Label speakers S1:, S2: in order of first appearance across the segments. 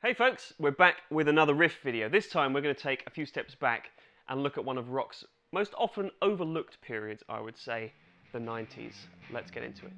S1: Hey folks, we're back with another riff video. This time we're going to take a few steps back and look at one of rock's most often overlooked periods, I would say, the 90s. Let's get into it.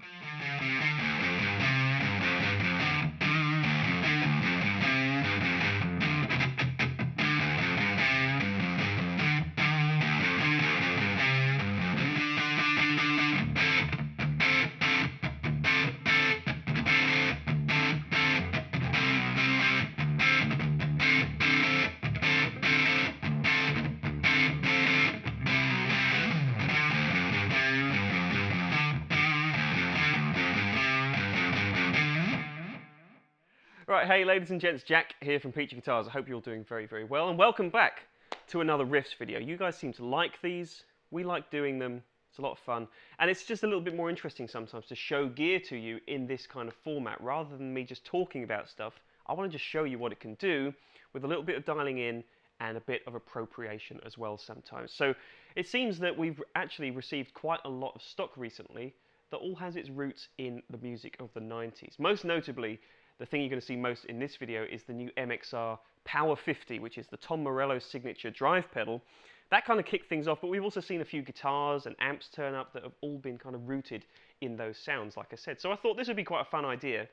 S1: Right, hey ladies and gents, Jack here from Peachy Guitars. I hope you're all doing very, very well, and welcome back to another riffs video. You guys seem to like these. We like doing them. It's a lot of fun, and it's just a little bit more interesting sometimes to show gear to you in this kind of format. Rather than me just talking about stuff, I want to just show you what it can do with a little bit of dialing in and a bit of appropriation as well sometimes. So it seems that we've actually received quite a lot of stock recently that all has its roots in the music of the 90s. Most notably, the thing you're going to see most in this video is the new MXR Power 50, which is the Tom Morello signature drive pedal. That kind of kicked things off, but we've also seen a few guitars and amps turn up that have all been kind of rooted in those sounds, like I said. So I thought this would be quite a fun idea.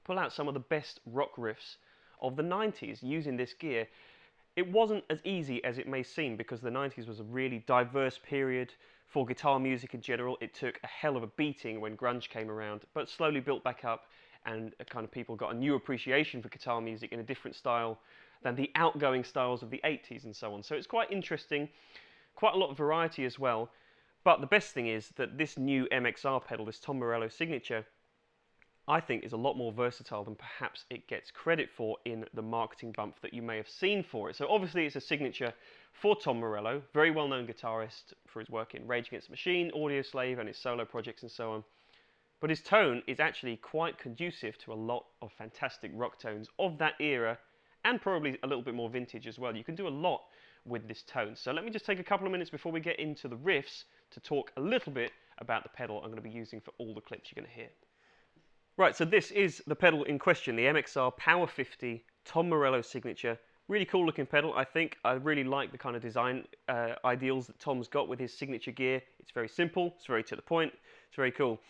S1: Pull out some of the best rock riffs of the 90s using this gear. It wasn't as easy as it may seem because the 90s was a really diverse period for guitar music in general. It took a hell of a beating when grunge came around, but slowly built back up, and kind of people got a new appreciation for guitar music in a different style than the outgoing styles of the 80s and so on. So it's quite interesting, quite a lot of variety as well. But the best thing is that this new MXR pedal, this Tom Morello signature, I think is a lot more versatile than perhaps it gets credit for in the marketing bump that you may have seen for it. So obviously it's a signature for Tom Morello, very well-known guitarist for his work in Rage Against the Machine, Audioslave, and his solo projects and so on. But his tone is actually quite conducive to a lot of fantastic rock tones of that era, and probably a little bit more vintage as well. You can do a lot with this tone. So let me just take a couple of minutes before we get into the riffs to talk a little bit about the pedal I'm going to be using for all the clips you're going to hear. Right, so this is the pedal in question, the MXR Power 50 Tom Morello signature. Really cool looking pedal, I think. I really like the kind of design ideals that Tom's got with his signature gear. It's very simple, it's very to the point, it's very cool.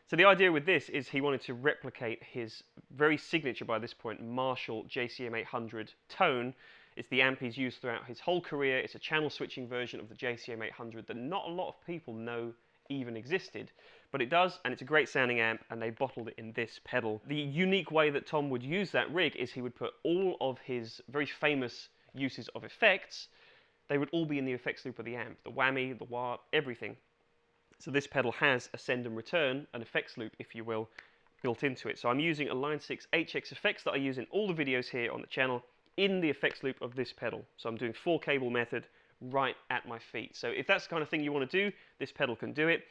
S1: So the idea with this is he wanted to replicate his very signature, by this point, Marshall JCM 800 tone. It's the amp he's used throughout his whole career. It's a channel switching version of the JCM 800 that not a lot of people know even existed. But it does, and it's a great sounding amp, and they bottled it in this pedal. The unique way that Tom would use that rig is he would put all of his very famous uses of effects, they would all be in the effects loop of the amp. The whammy, the wah, everything. So this pedal has a send and return, an effects loop, if you will, built into it. So I'm using a Line 6 HX effects that I use in all the videos here on the channel in the effects loop of this pedal. So I'm doing 4-cable method right at my feet. So if that's the kind of thing you want to do, this pedal can do it.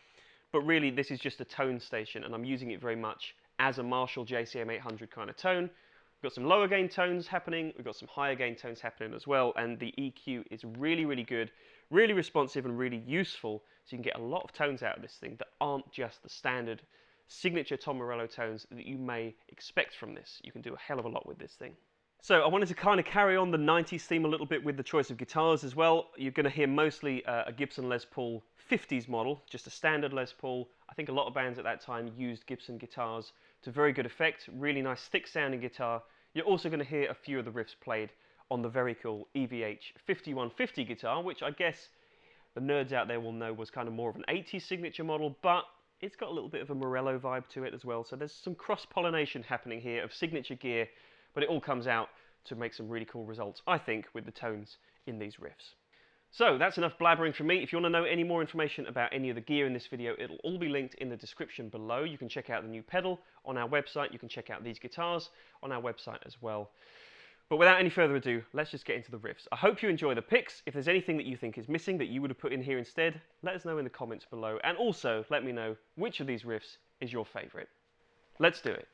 S1: But really, this is just a tone station, and I'm using it very much as a Marshall JCM 800 kind of tone. We've got some lower gain tones happening, we've got some higher gain tones happening as well, and the EQ is really, really good, really responsive and really useful, so you can get a lot of tones out of this thing that aren't just the standard signature Tom Morello tones that you may expect from this. You can do a hell of a lot with this thing. So I wanted to kind of carry on the 90s theme a little bit with the choice of guitars as well. You're going to hear mostly a Gibson Les Paul 50s model, just a standard Les Paul. I think a lot of bands at that time used Gibson guitars to very good effect, really nice thick sounding guitar. You're also going to hear a few of the riffs played on the very cool EVH 5150 guitar, which I guess the nerds out there will know was kind of more of an 80s signature model, but it's got a little bit of a Morello vibe to it as well. So there's some cross-pollination happening here of signature gear, but it all comes out to make some really cool results, I think, with the tones in these riffs. So that's enough blabbering from me. If you want to know any more information about any of the gear in this video, it'll all be linked in the description below. You can check out the new pedal on our website. You can check out these guitars on our website as well. But without any further ado, let's just get into the riffs. I hope you enjoy the picks. If there's anything that you think is missing that you would have put in here instead, let us know in the comments below. And also, let me know which of these riffs is your favourite. Let's do it.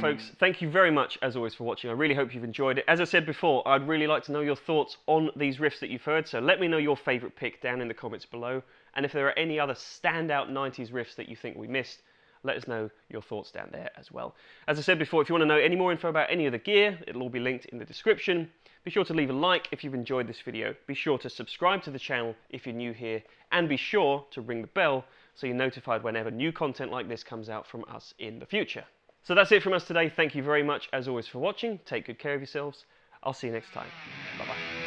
S1: folks, thank you very much, as always, for watching. I really hope you've enjoyed it. As I said before, I'd really like to know your thoughts on these riffs that you've heard, so let me know your favourite pick down in the comments below. And if there are any other standout 90s riffs that you think we missed, let us know your thoughts down there as well. As I said before, if you want to know any more info about any of the gear, it'll all be linked in the description. Be sure to leave a like if you've enjoyed this video. Be sure to subscribe to the channel if you're new here, and be sure to ring the bell so you're notified whenever new content like this comes out from us in the future. So that's it from us today. Thank you very much, as always, for watching. Take good care of yourselves. I'll see you next time. Bye-bye.